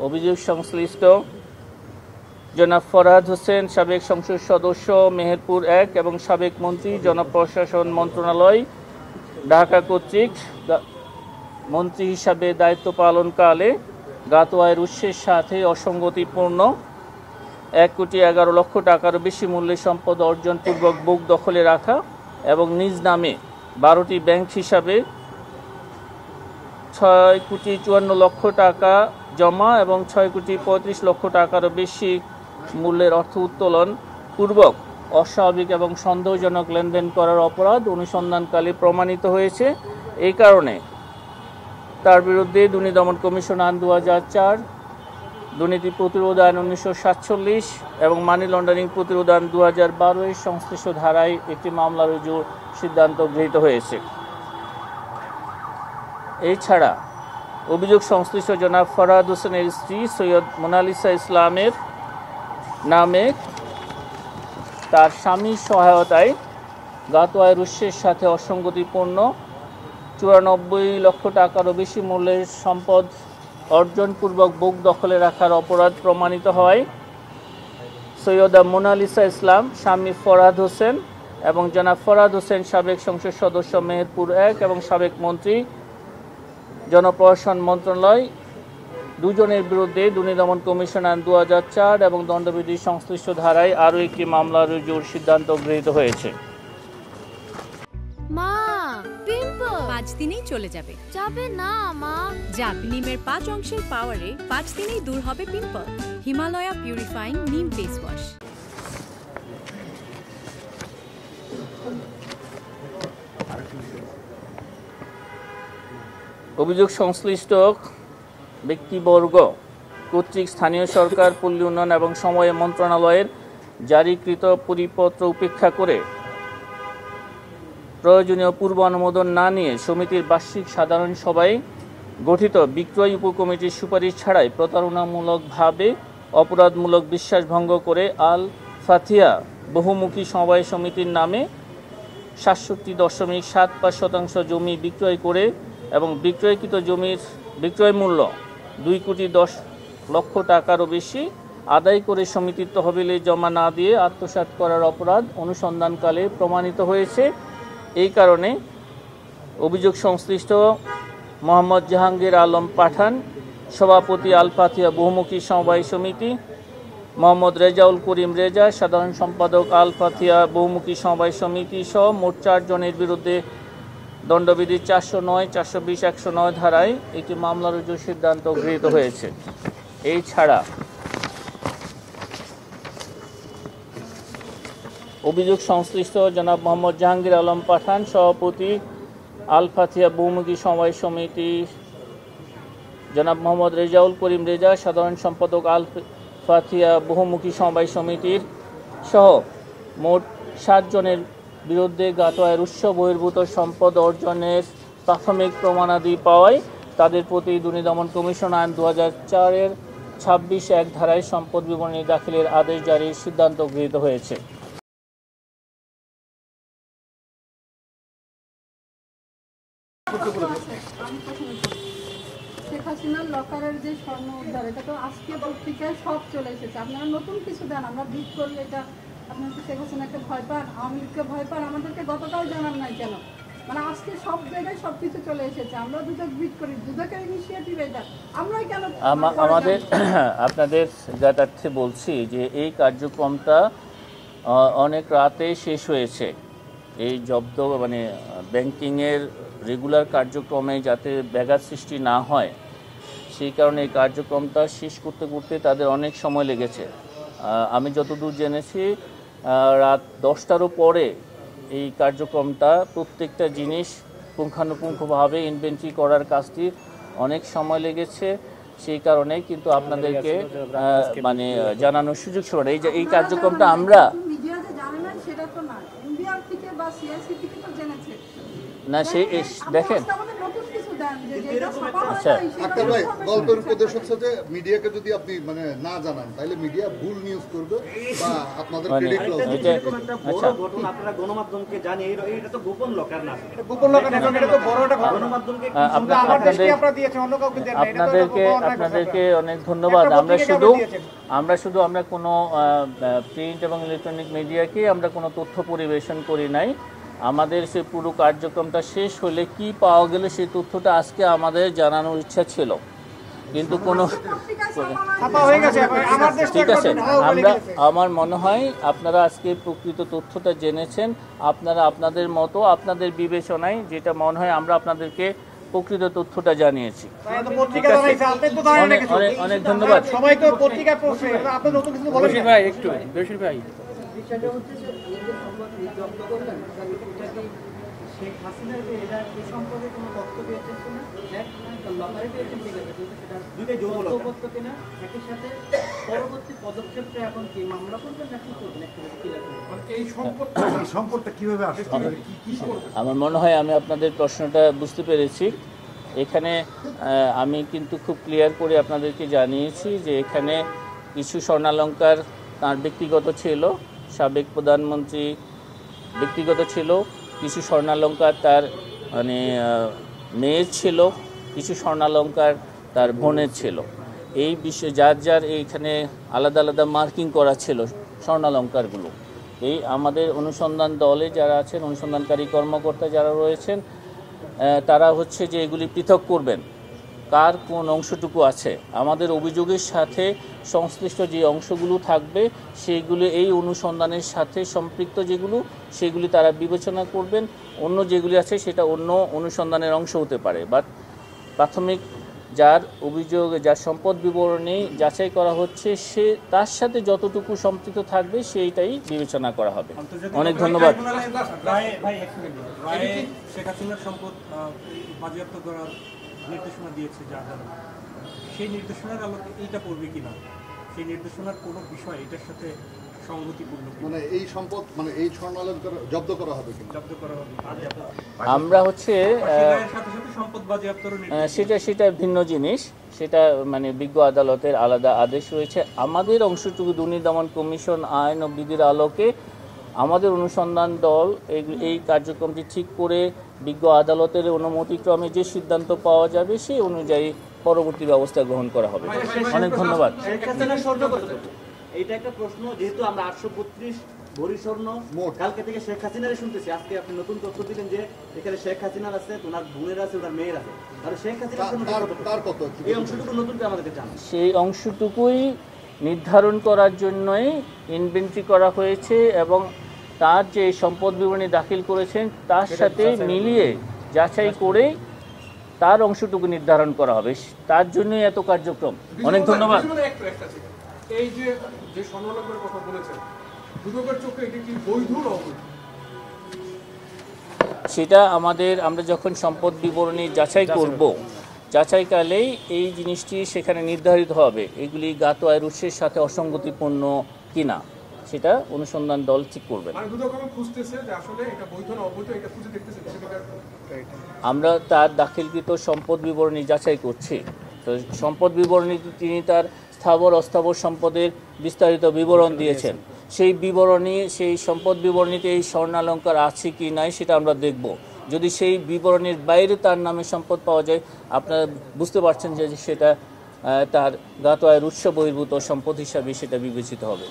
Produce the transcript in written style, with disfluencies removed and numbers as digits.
অভিযোগ সংশ্লিষ্ট জনাব ফরহাদ হোসেন, সাবেক সংসদ সদস্য মেহেরপুর 1 এবং সাবেক মন্ত্রী জনপ্রশাসন মন্ত্রণালয় ঢাকা কর্তৃক মন্ত্রী হিসাবে দায়িত্ব পালনকালে জ্ঞাত আয়ের উৎসের সাথে অসঙ্গতিপূর্ণ 1,11,00,000 টাকারও বেশি মূল্যের সম্পদ অর্জনপূর্বক বুক দখলে রাখা এবং নিজ নামে 12টি ব্যাংক হিসাবে 6,54,00,000 টাকা জমা এবং 6,35,00,000 টাকারও বেশি মূল্যের অর্থ উত্তোলন পূর্বক অস্বাভাবিক এবং সন্দেহজনক লেনদেন করার অপরাধ অনুসন্ধানকালে প্রমাণিত হয়েছে। এই কারণে তার বিরুদ্ধে দুর্নীতি দমন কমিশন আইন 2004, দুর্নীতি প্রতিরোধ আইন 1947 এবং মানি লন্ডারিং প্রতিরোধ আইন 2012 এর সংশ্লিষ্ট ধারায় একটি মামলা রুজুর সিদ্ধান্ত গৃহীত হয়েছে। এছাড়া অভিযোগ সংশ্লিষ্ট জনাব ফরহাদ হোসেনের স্ত্রী সৈয়দ মোনালিসা ইসলামের নামে তার স্বামীর সহায়তায় জ্ঞাত আয়ের উৎসের সাথে অসঙ্গতিপূর্ণ 94 লক্ষ টাকারও বেশি মূল্যের সম্পদ অর্জনপূর্বক বুক দখলে রাখার অপরাধ প্রমাণিত হয়। সৈয়দা মোনালিসা ইসলাম, স্বামী ফরহাদ হোসেন এবং জনাব ফরহাদ হোসেন, সাবেক সংসদ সদস্য মেহেরপুর 1 এবং সাবেক মন্ত্রী জনপ্রশাসন মন্ত্রণালয়, দুজনের বিরুদ্ধে দুর্নীতি দমন কমিশন আইন 2004 এবং দণ্ডবিধি সংশ্লিষ্ট ধারায় আরও একটি মামলা রুজুর সিদ্ধান্ত গৃহীত হয়েছে। মা, পিম্পল 5 দিনেই চলে যাবে। যাবে না মা। যাবে। নিমের 5 অংশের পাওয়ারে 5 দিনেই দূর হবে পিম্পল। হিমালয়া পিউরিফাইং নিম ফেস ওয়াশ। অভিযোগ সংশ্লিষ্ট ব্যক্তিবর্গ কর্তৃক স্থানীয় সরকার, পল্লী উন্নয়ন এবং সমবায় মন্ত্রণালয়ের জারিকৃত পরিপত্র উপেক্ষা করে প্রয়োজনীয় পূর্ব অনুমোদন না নিয়ে সমিতির বার্ষিক সাধারণ সভায় গঠিত বিক্রয় উপকমিটির সুপারিশ ছাড়াই প্রতারণামূলকভাবে অপরাধমূলক বিশ্বাসভঙ্গ করে আল ফাতিহা বহুমুখী সমবায় সমিতির নামে 67.75% জমি বিক্রয় করে এবং বিক্রয়কৃত জমির বিক্রয় মূল্য 2,10,00,000 টাকারও বেশি আদায় করে সমিতির তহবিলে জমা না দিয়ে আত্মসাৎ করার অপরাধ অনুসন্ধানকালে প্রমাণিত হয়েছে। এই কারণে অভিযোগ সংশ্লিষ্ট মোহাম্মদ জাহাঙ্গীর আলম পাঠান, সভাপতি আল ফাতিহা বহুমুখী সমবায় সমিতি, মোহাম্মদ রেজাউল করিম রেজা, সাধারণ সম্পাদক আল ফাতিহা বহুমুখী সমবায় সমিতি সহ মোট 4 জনের বিরুদ্ধে দণ্ডবিধি 409, 420, 109 ধারায় একটি মামলা রুজুর সিদ্ধান্ত গৃহীত হয়েছে। এই ছাড়া অভিযোগ সংশ্লিষ্ট জনাব মোহাম্মদ জাহাঙ্গীর আলম পাঠান, সভাপতি আল ফাতিহা বহুমুখী সমবায় সমিতি, জনাব মোহাম্মদ রেজাউল করিম রেজা, সাধারণ সম্পাদক আল ফাতিহা বহুমুখী সমবায় সমিতির সহ মোট 7 জনের বিরুদ্ধে জ্ঞাত আয়ের উৎস বহির্ভূত সম্পদ অর্জনের প্রাথমিক প্রমাণাদি পাওয়ায় তাদের প্রতি দুর্নীতি দমন কমিশন আইন 2004 এর 26(1) ধারায় সম্পদ বিবরণী দাখিলের আদেশ জারির সিদ্ধান্ত গৃহীত হয়েছে। শেখ হাসিনার লকারের যে স্বর্ণ উদ্ধার, এটা তো আজকে পত্রিকায় সব চলে এসেছে। আপনারা নতুন কিছু দেন, আমরা ভিট করি। এটা আপনার শেখ হাসিনাকে ভয় পান, আওয়ামী লীগকে ভয় পান, আমাদেরকে গতকাল জানান নাই কেন? মানে আজকে সব জায়গায় সবকিছু চলে এসেছে। আমরা দুদক ভিট করি, দুদকের ইনিশিয়েটিভ এটা, আমরাই কেন? আমাদের আপনাদের জ্ঞাতার্থে বলছি যে এই কার্যক্রমটা অনেক রাতে শেষ হয়েছে। এই জব্দ মানে ব্যাংকিংয়ের রেগুলার কার্যক্রমে যাতে ব্যাঘাত সৃষ্টি না হয় সেই কারণে এই কার্যক্রমটা শেষ করতে করতে তাদের অনেক সময় লেগেছে। আমি যতদূর জেনেছি রাত 10টারও পরে এই কার্যক্রমটা প্রত্যেকটা জিনিস পুঙ্খানুপুঙ্খভাবে ইনভেন্টরি করার কাজটি অনেক সময় লেগেছে। সেই কারণে কিন্তু আপনাদেরকে মানে জানানোর সুযোগ ছিল না। এই কার্যক্রমটা আমরা না সে দেখেন দেন যে যেটা ছাপা হয় আচ্ছা। নাই সেটা আক্তার ভাই, ইনফরমেশন গল্পের দিচ্ছেন। উপদেশ হচ্ছে যে মিডিয়াকে যদি আপনি মানে না জানান তাহলে মিডিয়া ভুল নিউজ করবে বা আপনাদের মানে ক্রেডিট লস এটা এরকম একটা বড় আচ্ছা ঘটনা আপনারা গণমাধ্যমকে জানিয়ে এটা তো গোপন লকার না, গোপন লকার না, এটা তো বড় একটা ঘটনা। গণমাধ্যমকে শুধু আমার দেশকে আপনারা দিয়েছেন, অন্য কাউকে দেন না। এটা তো আপনাদেরকে অনেক ধন্যবাদ। একটা আমরা পত্রিকাকে শুধু আপনারা দিয়েছেন। আমরা কোনো প্রিন্ট এবং ইলেকট্রনিক মিডিয়াকে আমরা কোনো তথ্য পরিবেশন করি নাই। আমাদের সে পুরো কার্যক্রমটা শেষ হলে কি পাওয়া গেল সেই তথ্যটা আজকে আমাদের জানানোর ইচ্ছা ছিল, কিন্তু কোনো পত্রিকায় ছাপা হয় ছাপা হয়ে গেছে। আমার দেশ ঠিক আছে, থেকে আমার মনে হয় আপনারা আজকে প্রকৃত তথ্যটা জেনেছেন। আপনারা আপনাদের মতো আপনাদের বিবেচনায় যেটা মনে হয় আমরা আপনাদেরকে প্রকৃত তথ্যটা জানিয়েছি। পত্রিকা জানাইছে, আপনি তো জানেন না অনেক কিছু। অনেক অনেক ধন্যবাদ। সবাই তো পত্রিকায় পড়ছে, আপনি নতুন কিছু বলেন না। ভাই একটু বশির ভাই বিষয়টা হচ্ছে যে এই যে সম্পদ জব্দ করলেন, এটা কি শেখ হাসিনার যে এটা এই সম্পর্কে কোনো তথ্য পেয়েছেন কিনা, এক লকারে পেয়েছেন ঠিক আছে, কিন্তু সেটা দুইটাই যৌথপত্য কিনা, একই সাথে পরবর্তী পদক্ষেপটা এখন কি মামলা করবেন নাকি করবেন, একটু ক্লিয়ার করবেন। এই সম্পদটা কিভাবে আসছে, কি করবে? আমার মনে হয় আমি আপনাদের প্রশ্নটা বুঝতে পেরেছি। এখানে আমি কিন্তু খুব ক্লিয়ার করে আপনাদেরকে জানিয়েছি যে এখানে কিছু স্বর্ণালঙ্কার তার ব্যক্তিগত ছিল, সাবেক প্রধানমন্ত্রী ব্যক্তিগত ছিল, কিছু স্বর্ণালঙ্কার তার মানে মেয়ের ছিল, কিছু স্বর্ণালঙ্কার তার বোনের ছিল। এই বিষয়ে যার যার এইখানে আলাদা আলাদা মার্কিং করা ছিল স্বর্ণালঙ্কারগুলো। এই আমাদের অনুসন্ধান দলে যারা আছেন, অনুসন্ধানকারী কর্মকর্তা যারা রয়েছেন, তারা হচ্ছে যে এগুলি পৃথক করবেন, কার কোন অংশটুকু আছে। আমাদের অভিযোগের সাথে সংশ্লিষ্ট যে অংশগুলো থাকবে সেইগুলো এই অনুসন্ধানের সাথে সম্পৃক্ত যেগুলো সেগুলি তারা বিবেচনা করবেন। অন্য যেগুলি আছে সেটা অন্য অনুসন্ধানের অংশ হতে পারে, বাট প্রাথমিক যার অভিযোগ, যার সম্পদ বিবরণী যাচাই করা হচ্ছে সে তার সাথে যতটুকু সম্পৃক্ত থাকবে সেইটাই বিবেচনা করা হবে। অনেক ধন্যবাদ। রায়ে শেখ হাসিনার সম্পদ বাজেয়াপ্ত করার নির্দেশনা দিয়েছে যে আদালত, সেই নির্দেশনার আলোকে এইটা পড়বে কিনা, সেই নির্দেশনার কোনো বিষয় এটার সাথে সংগতিপূর্ণ কিনা, মানে এই সম্পদ মানে এই স্বর্ণালঙ্কার জব্দ করা হবে কিনা? জব্দ করা হবে আমরা হচ্ছে রায়ের সাথে সাথে সম্পদ বাজেয়াপ্তরও সেটা ভিন্ন জিনিস, সেটা মানে বিজ্ঞ আদালতের আলাদা আদেশ রয়েছে। আমাদের অংশটুকু দুর্নীতি দমন কমিশন আইন ও বিধির আলোকে আমাদের অনুসন্ধান দল এই কার্যক্রমটি ঠিক করে বিজ্ঞ আদালতের অনুমতিক্রমে যে সিদ্ধান্ত পাওয়া যাবে সেই অনুযায়ী পরবর্তী ব্যবস্থা গ্রহণ করা হবে। অনেক ধন্যবাদ। শেখ হাসিনার স্বর্ণ কতটুকু? এইটা একটা প্রশ্ন, যেহেতু আমরা 832 ভরি স্বর্ণ কালকে থেকে শেখ হাসিনারে শুনতেছি, আজকে আপনি নতুন তথ্য দিলেন যে এখানে শেখ হাসিনার আছে, ওনার বোনের আছে, ওনার মেয়ের আছে, তাহলে শেখ হাসিনার স্বর্ণ কতটুকু? তার কত? এই অংশটুকু নতুন করে আমাদেরকে জানান। সেই অংশটুকুই নির্ধারণ করার জন্যই ইনভেন্টরি করা হয়েছে এবং তার যে সম্পদ বিবরণী দাখিল করেছেন তার সাথে মিলিয়ে যাচাই করে তার অংশটুকু নির্ধারণ করা হবে, তার জন্যই এত কার্যক্রম। অনেক ধন্যবাদ। এই যে স্বর্ণালঙ্কারের কথা বলেছেন, দুদকের চোখে এটি কি বৈধ না অবৈধ? সেটা আমরা যখন সম্পদ বিবরণী যাচাই করব, যাচাইকালেই এই জিনিসটি সেখানে নির্ধারিত হবে এগুলি জ্ঞাত আয়ের উৎসের সাথে অসঙ্গতিপূর্ণ কিনা, সেটা অনুসন্ধান দল ঠিক করবে। মানে দুদক এখন খুঁজতেছে যে আসলে এটা বৈধ না অবৈধ, এটা খুঁজে দেখতেছে। আমরা তার দাখিলকৃত সম্পদ বিবরণী যাচাই করছি। তো সম্পদ বিবরণী তিনি তার স্থাবর অস্থাবর সম্পদের বিস্তারিত বিবরণ দিয়েছেন, সেই সম্পদ বিবরণীতে এই স্বর্ণালঙ্কার আছে কি নাই সেটা আমরা দেখব। যদি সেই বিবরণীর বাইরে তার নামে সম্পদ পাওয়া যায়, আপনারা বুঝতে পারছেন যে সেটা তার জ্ঞাত আয়ের উৎস বহির্ভূত সম্পদ হিসাবে সেটা বিবেচিত হবে।